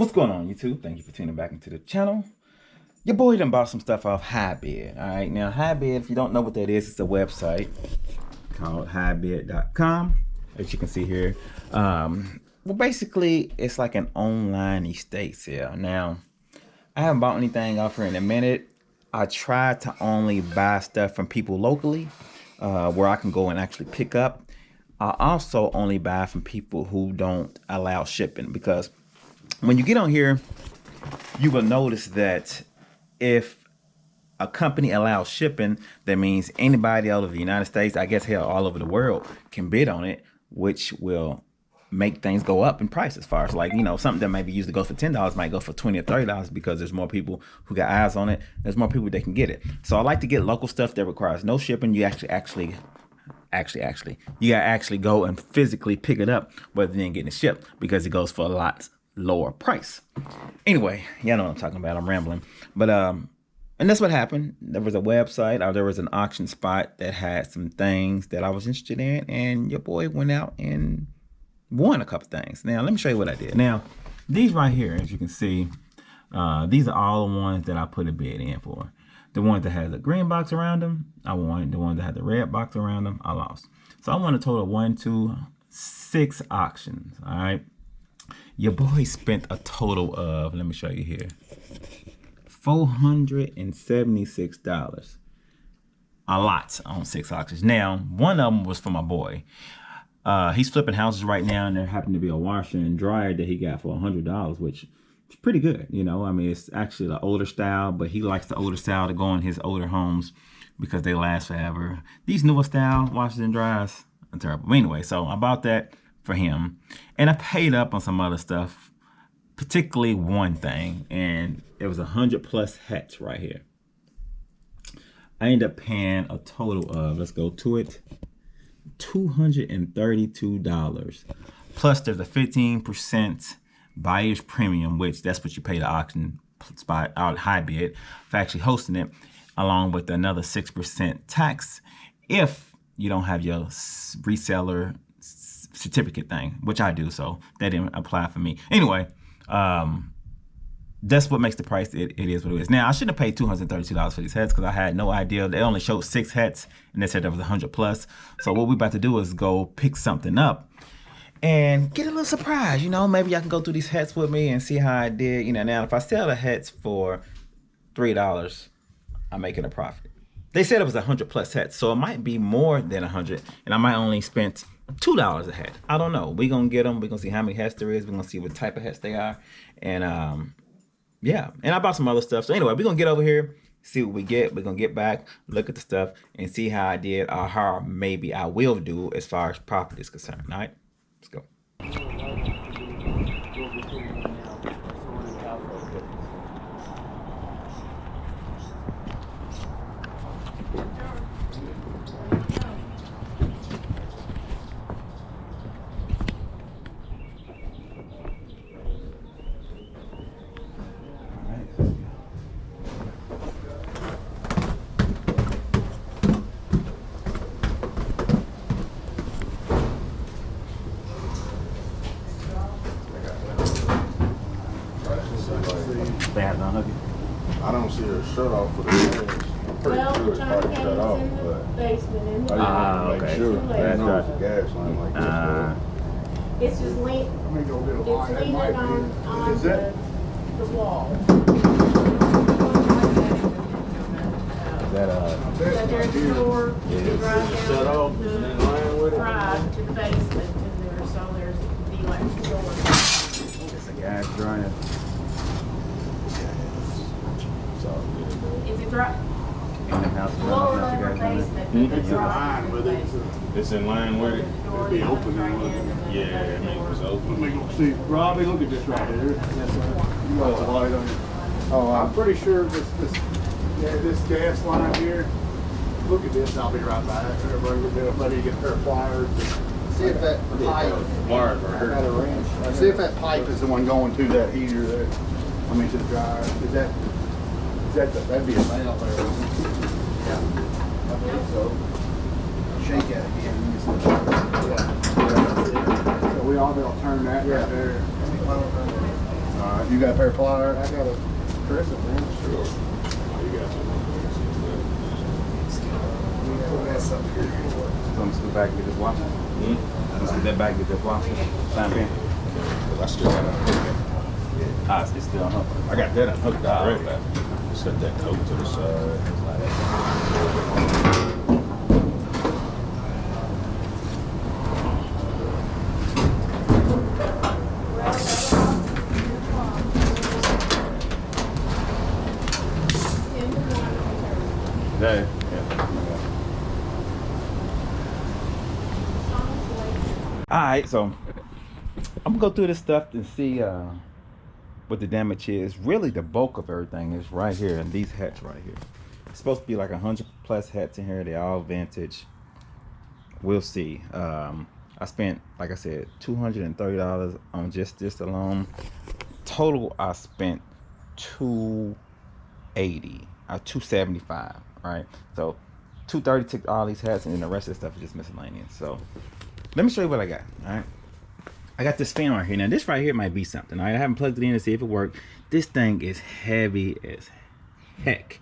What's going on, YouTube? Thank you for tuning back into the channel. Your boy done bought some stuff off HighBid. All right, now HighBid, if you don't know what that is, it's a website called highbid.com, as you can see here. Well, basically, it's like an online estate sale. Now, I haven't bought anything off here in a minute. I try to only buy stuff from people locally, where I can go and actually pick up. I also only buy from people who don't allow shipping, because when you get on here, you will notice that if a company allows shipping, that means anybody out of the United States, I guess hell, all over the world, can bid on it, which will make things go up in price. As far as, like, you know, something that maybe usually goes for $10 might go for $20 or $30 because there's more people who got eyes on it. There's more people that can get it. So I like to get local stuff that requires no shipping. You actually you gotta actually go and physically pick it up rather than getting it shipped, because it goes for a lot lower price. Anyway, y'all know what I'm talking about. I'm rambling, but and that's what happened. There was a website, or there was an auction spot that had some things that I was interested in, and your boy went out and won a couple things. Now let me show you what I did. Now these right here, as you can see, these are all the ones that I put a bid in for. The ones that had the green box around them, I won. The ones that had the red box around them, I lost. So I won a total of 1, 2, 6 auctions. All right. Your boy spent a total of, let me show you here, $476. A lot on 6 auctions. Now, one of them was for my boy. He's flipping houses right now, and there happened to be a washer and dryer that he got for $100, which is pretty good. You know, I mean, it's actually the older style, but he likes the older style to go in his older homes because they last forever. These newer style washers and dryers are terrible. But anyway, so I bought that for him, and I paid up on some other stuff, particularly one thing, and it was 100+ hats right here. I ended up paying a total of, let's go to it, $232. Plus there's a 15% buyer's premium, which that's what you pay the auction spot out HighBid for actually hosting it, along with another 6% tax if you don't have your reseller certificate thing, which I do, so that didn't apply for me. Anyway, that's what makes the price it is what it is. Now, I shouldn't have paid $232 for these hats, because I had no idea. They only showed 6 hats, and they said there was 100+. So what we're about to do is go pick something up and get a little surprise. You know, maybe y'all can go through these hats with me and see how I did. You know, now if I sell the hats for $3, I'm making a profit. They said it was 100+ hats, so it might be more than 100, and I might only spent $2 a hat. I don't know. We're gonna get them. We're gonna see how many hats there is. We're gonna see what type of hats they are, and yeah. And I bought some other stuff. So anyway, we're gonna get over here, see what we get. We're gonna get back, look at the stuff, and see how I did, or how maybe I will do as far as profit is concerned. All right, let's go. They have none of you? I don't see her shut off for the gas. I'm pretty sure it's probably shut off, but Basement, I just want to make sure. I That's know it's a gas line like this. it's just leaning, Let me go get a it's line. It leaning might on be. Is that? the wall. Is that So there's a door, you drive Shut down off and in line with the it? drive to the basement, and there's the electric door. it's a gas dryer? It's a drive, In the house, lower you guys done it? basement, It's the in drive line to with the it. basement. It's in line with it. Door It'd be that open goes now, right wouldn't in, it? and then Yeah, there's I mean, a it's door. open. Let me go see. Robbie, look at this right here. That's you got the light on it. Oh, I'm pretty sure this gas line here. Look at this. I'll be right back. Everybody will do it. Let me get a pair of pliers. See if that pipe. Wires right I here. got a wrench. See if that pipe is the one going to that heater there. I mean to the dryer. That'd be a valve there. Yeah. I think so. Shake it again. Yeah. So we all gonna turn that right there. You got a pair of pliers? I got a crescent wrench. Sure. Oh, you got That's up here. So I'm just go back and get this washer. Let's get that back and get this washer. Sign in. I still got it. Ah, it's still unhooked. I got that unhooked already. Set that coat to the side. There. Alright, so I'm gonna go through this stuff and see what the damage is. Really, the bulk of everything is right here, and these hats right here. It's supposed to be like 100+ hats in here. They're all vintage. We'll see. I spent, like I said, $230 on just this alone. Total, I spent $280 or $275. Right, so $230 took all these hats, and then the rest of the stuff is just miscellaneous. So let me show you what I got. All right, I got this fan right here. Now this right here might be something. All right, I haven't plugged it in to see if it worked. This thing is heavy as heck.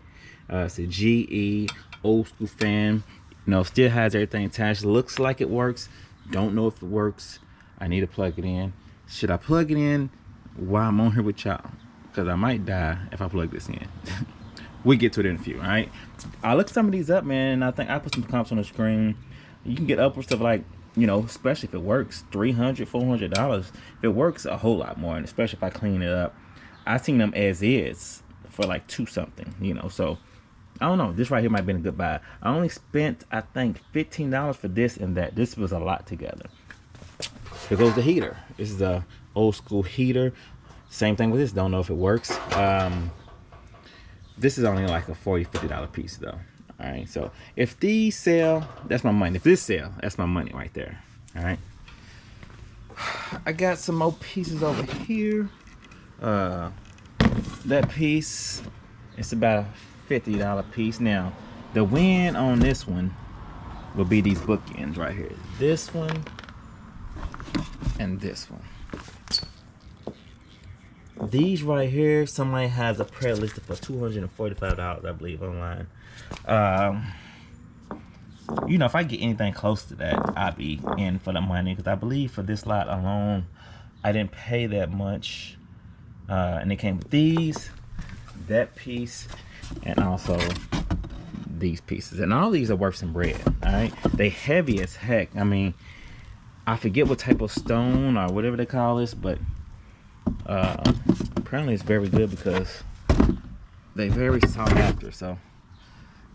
It's a GE old school fan. You know, still has everything attached. Looks like it works. Don't know if it works. I need to plug it in. Should I plug it in while I'm on here with y'all? Because I might die if I plug this in. We get to it in a few. All right, I looked some of these up, man, and I think I put some comps on the screen. You can get upwards of, like, you know, especially if it works, $300, $400. If it works, a whole lot more, and especially if I clean it up. I seen them as is for like $2 something, you know. So I don't know, this right here might have been a good buy. I only spent, I think, $15 for this and that. This was a lot together. Here goes the heater. This is a old school heater. Same thing with this. Don't know if it works. This is only like a $40, $50 piece though. All right, so if these sell, that's my money. If this sell, that's my money right there. All right, I got some more pieces over here. That piece, it's about a $50 piece. Now the win on this one will be these bookends right here. This one and this one. These right here, somebody has a prayer listed for $245, I believe, online. You know, if I get anything close to that, I'll be in for the money, because I believe for this lot alone, I didn't pay that much. And it came with these, that piece, and also these pieces. And all these are worth some bread. All right, they heavy as heck. I mean, I forget what type of stone or whatever they call this, but apparently it's very good because they very sought after. So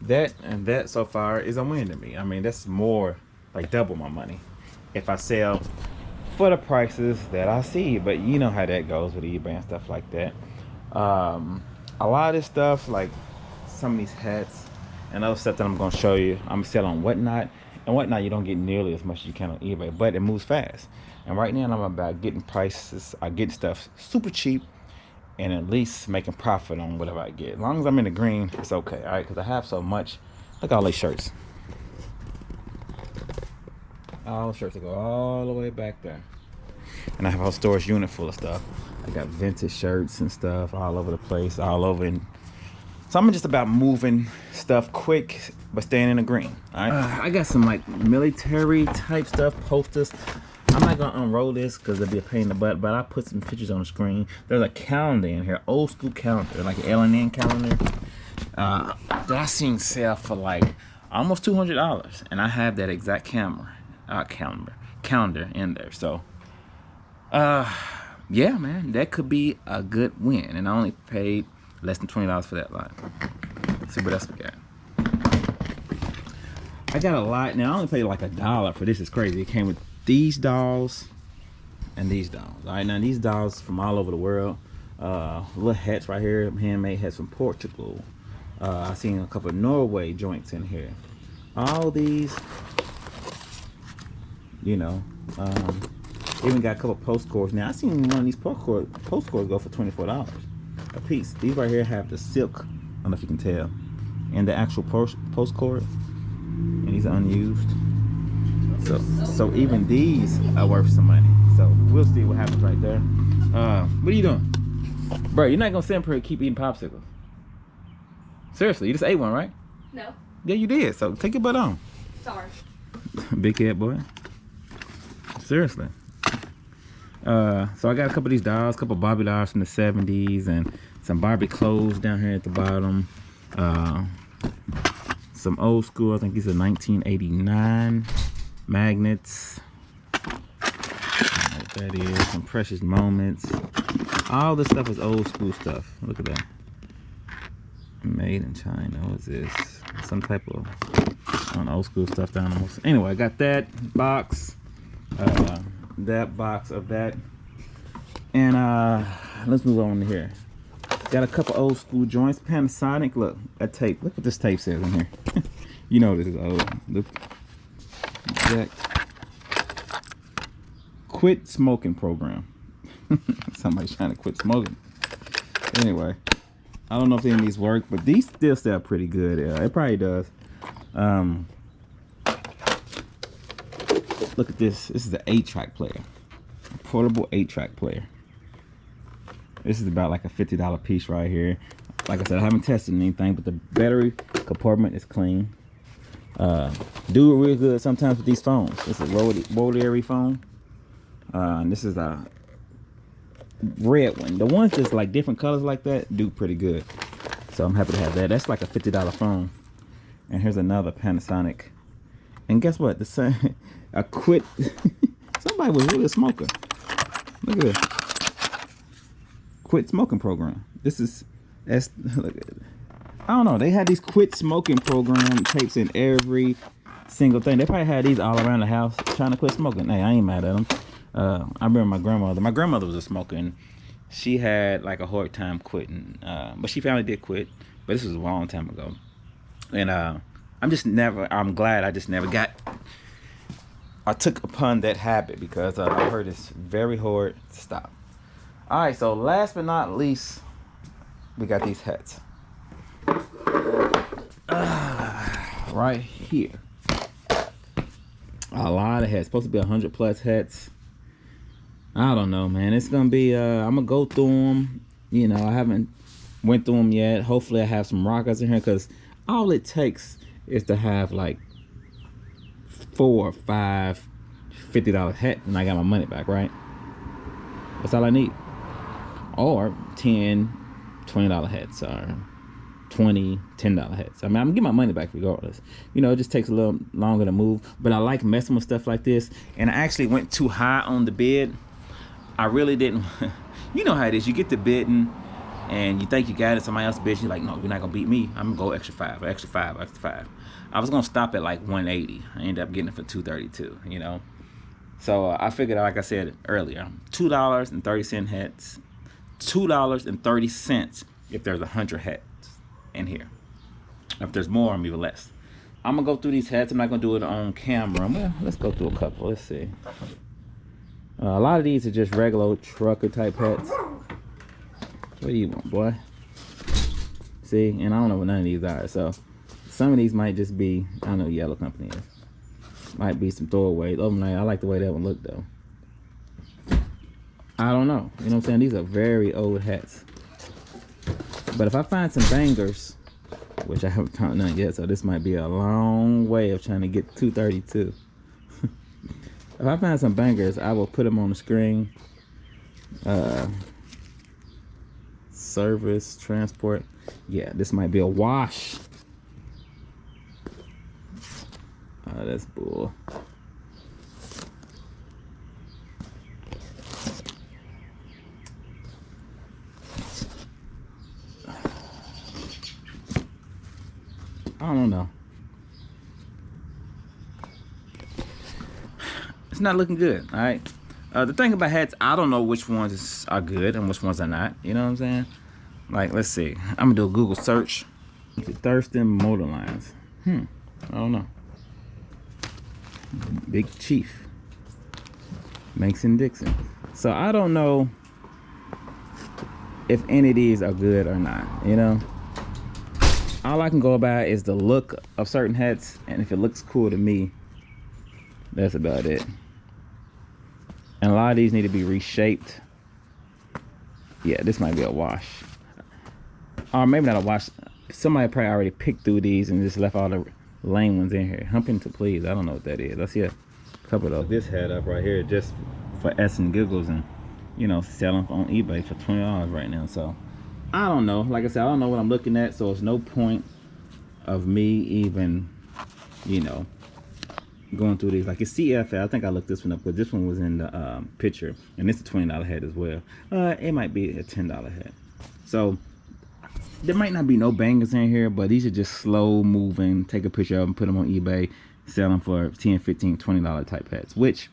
that and that so far is a win to me. I mean, that's more like double my money if I sell for the prices that I see. But you know how that goes with eBay and stuff like that. A lot of this stuff, like some of these hats and other stuff that I'm gonna show you, I'm selling on Whatnot. And Whatnot, you don't get nearly as much as you can on eBay, but it moves fast. And right now I'm about getting prices, I get stuff super cheap and at least making profit on whatever I get. As long as I'm in the green, it's okay, all right? Because I have so much. Look at all these shirts. All the shirts that go all the way back there. And I have a whole storage unit full of stuff. I got vintage shirts and stuff all over the place, all over. So I'm just about moving stuff quick, but staying in the green. All right. I got some like military type stuff, posters. I'm not gonna unroll this because it'll be a pain in the butt, but I put some pictures on the screen. There's a calendar in here, old school calendar, like an L&N calendar, that I seen sell for like almost $200, and I have that exact calendar in there. So, yeah, man, that could be a good win, and I only paid less than $20 for that lot. Let's see what else we got. I got a lot. Now I only paid like $1 for this. Is crazy. It came with these dolls and these dolls. All right, now these dolls from all over the world. Little hats right here, handmade hats from Portugal. I seen a couple of Norway joints in here. All these, you know, even got a couple postcards. Now I seen one of these postcards go for $24 a piece. These right here have the silk, I don't know if you can tell, and the actual postcard, and these are unused. So even these are worth some money. So we'll see what happens right there. What are you doing? Bro, you're not gonna sit up here and keep eating popsicles. Seriously, you just ate one, right? No. Yeah, you did. So take your butt on. Sorry. Big head boy. Seriously. So I got a couple of these dolls, a couple of Barbie dolls from the 70s, and some Barbie clothes down here at the bottom. Some old school, I think these are 1989 magnets. I don't know what that is. Some Precious Moments. All this stuff is old school stuff. Look at that. Made in China. What's this? Some type of old school stuff down almost. Anyway, I got that box. That box of that. And let's move on to here. Got a couple old school joints. Panasonic. Look, a tape. Look what this tape says in here. You know this is old. Look. That. Quit smoking program. Somebody's trying to quit smoking. Anyway, I don't know if any of these work, but these still sound pretty good. Yeah, it probably does. Look at this. This is the 8-track player. A portable 8-track player. This is about like a $50 piece right here. Like I said, I haven't tested anything, but the battery compartment is clean. Do it real good sometimes with these phones. This is a rotary phone. And this is a red one. The ones that's like different colors like that do pretty good. So I'm happy to have that. That's like a $50 phone. And here's another Panasonic. And guess what? The same. A quit. Somebody was really a smoker. Look at this. Quit smoking program. This is. That's. Look at it. I don't know. They had these quit smoking program tapes in every single thing. They probably had these all around the house trying to quit smoking. Hey, I ain't mad at them. I remember my grandmother. My grandmother was a smoker, and she had like a hard time quitting. But she finally did quit. But this was a long time ago. And I'm glad I just never I took upon that habit, because I heard it's very hard to stop. All right, so last but not least, we got these hats. Right here. A lot of hats. Supposed to be 100+ hats. I don't know, man. It's gonna be I'm gonna go through them. You know, I haven't went through them yet. Hopefully I have some rockers in here, because all it takes is to have like 4 or 5 $50 hats, and I got my money back, right? That's all I need. Or 10 $20 hats, or 20 $10 hats. I mean, I'm gonna get my money back regardless. You know, it just takes a little longer to move, but I like messing with stuff like this. And I actually went too high on the bid. I really didn't. You know how it is. You get the bidding and you think you got it, somebody else bids, you're like, no, you're not gonna beat me. I'm gonna go extra 5, extra 5, extra 5. I was gonna stop at like 180. I ended up getting it for 232, you know. So I figured, like I said earlier, $2.30 hats, $2.30 if there's 100 hats in here. If there's more, I'm even less. I'm gonna go through these hats. I'm not gonna do it on camera. Well, let's go through a couple. Let's see. A lot of these are just regular old trucker type hats. What do you want, boy? See, and I don't know what none of these are. So some of these might just be, I don't know what Yellow Company is. Might be some throwaways. Overnight, I like the way that one looked though. I don't know. You know what I'm saying? These are very old hats. But if I find some bangers, which I haven't found none yet, so this might be a long way of trying to get 232. If I find some bangers, I will put them on the screen. Service, transport. Yeah, this might be a wash. That's bull. I don't know. It's not looking good, all right? The thing about hats, I don't know which ones are good and which ones are not. You know what I'm saying? Like, let's see. I'm gonna do a Google search. Thurston Motor Lines. I don't know. Big Chief. Mason Dixon. So I don't know if any of these are good or not, you know? All I can go by is the look of certain hats, and if it looks cool to me, that's about it. And a lot of these need to be reshaped. Yeah, this might be a wash. Or maybe not a wash. Somebody probably already picked through these and just left all the lame ones in here. Hump into please. I don't know what that is. I see a couple of this hat up right here just for S and giggles, and you know, selling on eBay for $20 right now. So I don't know. Like I said, I don't know what I'm looking at, so it's no point of me even, you know, going through these. Like it's CFL. I think I looked this one up, but this one was in the picture, and it's a $20 hat as well. It might be a $10 hat. So there might not be no bangers in here, but these are just slow moving. Take a picture of them, put them on eBay, sell them for $10, $15, $20 type hats, which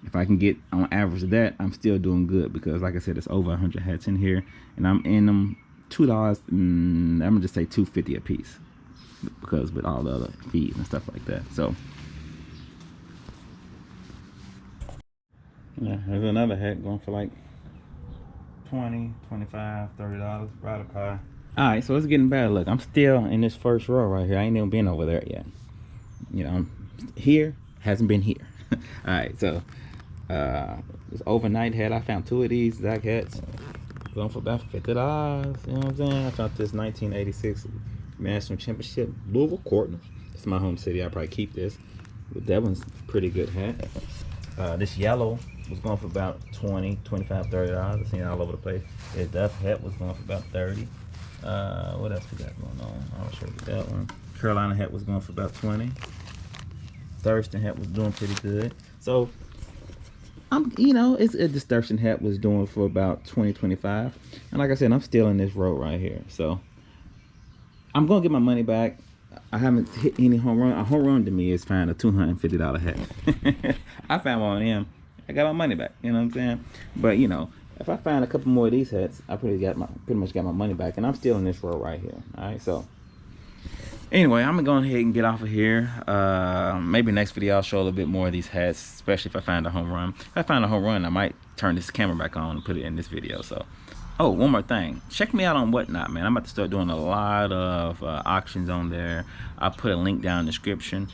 if I can get on average of that, I'm still doing good, because like I said, it's over 100 hats in here, and I'm in them $2, I'm gonna just say $2.50 a piece, because with all the other fees and stuff like that. So yeah, there's another hat going for like $20, $25, $30, right up high. All right, so it's getting better. Look, I'm still in this first row right here. I ain't even been over there yet. You know, I'm here, hasn't been here. All right, so this overnight hat, I found 2 of these Zach hats going for about $50. You know what I'm saying? I found this 1986 National Championship Louisville Cardinals. It's my home city. I probably keep this. But that one's a pretty good hat. This yellow was going for about $20, $25, $30. I've seen it all over the place. This Duff hat was going for about $30. What else we got going on? I'll show you that one. Carolina hat was going for about $20. Thurston hat was doing pretty good. So you know, this Thurston hat was doing for about $20, $25. And like I said, I'm still in this row right here. So I'm gonna get my money back. I haven't hit any home run. A home run to me is find a $250 hat. I found one of them. I got my money back. You know what I'm saying? But you know, if I find a couple more of these hats, I pretty much got my money back, and I'm still in this row right here. All right, so anyway, I'm gonna go ahead and get off of here. Maybe next video I'll show a little bit more of these hats, especially if I find a home run. If I find a home run, I might turn this camera back on and put it in this video. So, oh, one more thing, check me out on Whatnot, man. I'm about to start doing a lot of auctions on there. I'll put a link down in the description.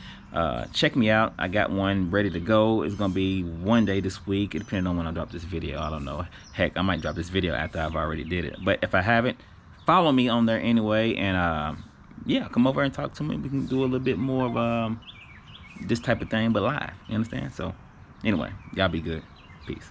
Check me out. I got one ready to go. It's gonna be one day this week. It depends on when I drop this video. I don't know. Heck, I might drop this video after I've already did it. But if I haven't, follow me on there anyway, and yeah, come over and talk to me. We can do a little bit more of this type of thing, but live. You understand? So anyway, y'all be good. Peace.